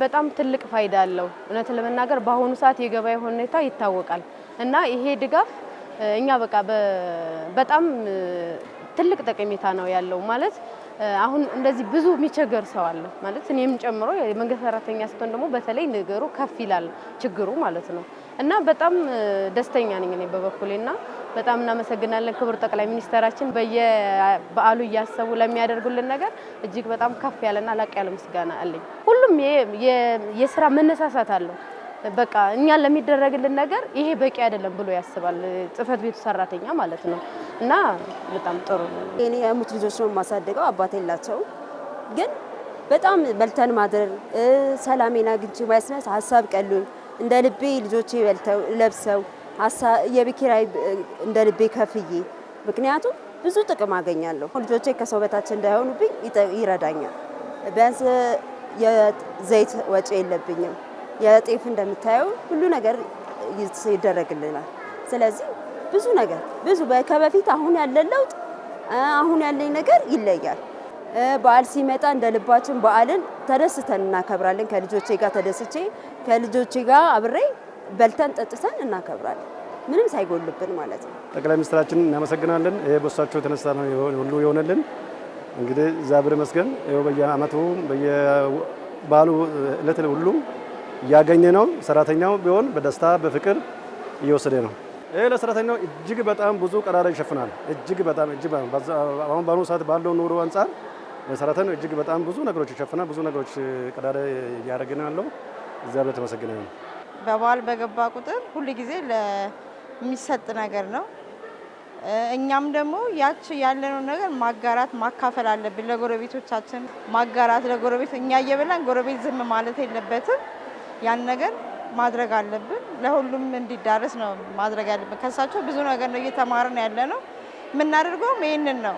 በጣም ትልቅ ፋይዳ አለው። እውነት ለመናገር በአሁኑ ሰዓት የገበያ ሁኔታ ይታወቃል እና ይሄ ድጋፍ እኛ በቃ በጣም ትልቅ ጠቀሜታ ነው ያለው ማለት አሁን እንደዚህ ብዙ የሚቸገር ሰው አለ ማለት እኔም ጨምሮ የመንግስት ሰራተኛ ስትሆን ደግሞ በተለይ ነገሩ ከፍ ይላል ችግሩ ማለት ነው እና በጣም ደስተኛ ነኝ እኔ በበኩሌና በጣም እናመሰግናለን ክቡር ጠቅላይ ሚኒስተራችን በየበዓሉ እያሰቡ ለሚያደርጉልን ነገር እጅግ በጣም ከፍ ያለና ላቅ ያለ ምስጋና አለኝ። ሁሉም የስራ መነሳሳት አለው። በቃ እኛ ለሚደረግልን ነገር ይሄ በቂ አይደለም ብሎ ያስባል ጽፈት ቤቱ ሰራተኛ ማለት ነው እና በጣም ጥሩ ነው። እኔ አሙት ልጆች ነው ማሳደገው አባቴ ላቸው ግን በጣም በልተን ማደር ሰላሜና ግንጭ ማይስነስ ሐሳብ ቀሉኝ እንደ ልቤ ልጆቼ በልተው ለብሰው የቤት ኪራይ እንደ ልቤ ከፍዬ ምክንያቱም ብዙ ጥቅም አገኛለሁ። ልጆቼ ከሰው በታች እንዳይሆኑብኝ ይረዳኛል። ቢያንስ የዘይት ወጪ የለብኝም። የጤፍ እንደምታየው ሁሉ ነገር ይደረግልናል። ስለዚህ ብዙ ነገር ከበፊት አሁን ያለው ለውጥ አሁን ያለኝ ነገር ይለያል። በዓል ሲመጣ እንደ ልባችን በዓልን ተደስተን እናከብራለን። ከልጆቼ ጋር ተደስቼ ከልጆቼ ጋር አብሬ በልተን ጠጥተን እናከብራለን ምንም ሳይጎልብን ማለት ነው። ጠቅላይ ሚኒስትራችንን እናመሰግናለን። ይሄ በሳቸው የተነሳ ነው ሁሉ የሆነልን። እንግዲህ እግዚአብሔር ይመስገን። ይሄው በየአመቱ በየበዓሉ እለት ሁሉ ያገኘ ነው። ሰራተኛው ቢሆን በደስታ በፍቅር እየወሰደ ነው። ይሄ ለሰራተኛው እጅግ በጣም ብዙ ቀዳዳ ይሸፍናል። እጅግ በጣም አሁን በአሁኑ ሰዓት ባለው ኑሮ አንፃር ለሰራተኛው እጅግ በጣም ብዙ ነገሮች ይሸፍናል። ብዙ ነገሮች ቀዳዳ እያደረግን ያለው እግዚአብሔር የተመሰገነ ነው። በበዓል በገባ ቁጥር ሁሉ ጊዜ ለሚሰጥ ነገር ነው። እኛም ደግሞ ያለነው ነገር ማጋራት ማካፈል አለብን። ለጎረቤቶቻችን ማጋራት ለጎረቤት እኛ እየበላን ጎረቤት ዝም ማለት የለበትም። ያን ነገር ማድረግ አለብን። ለሁሉም እንዲዳረስ ነው ማድረግ ያለብን። ከሳቸው ብዙ ነገር ነው እየተማርን ያለነው። የምናደርገው ይሄንን ነው።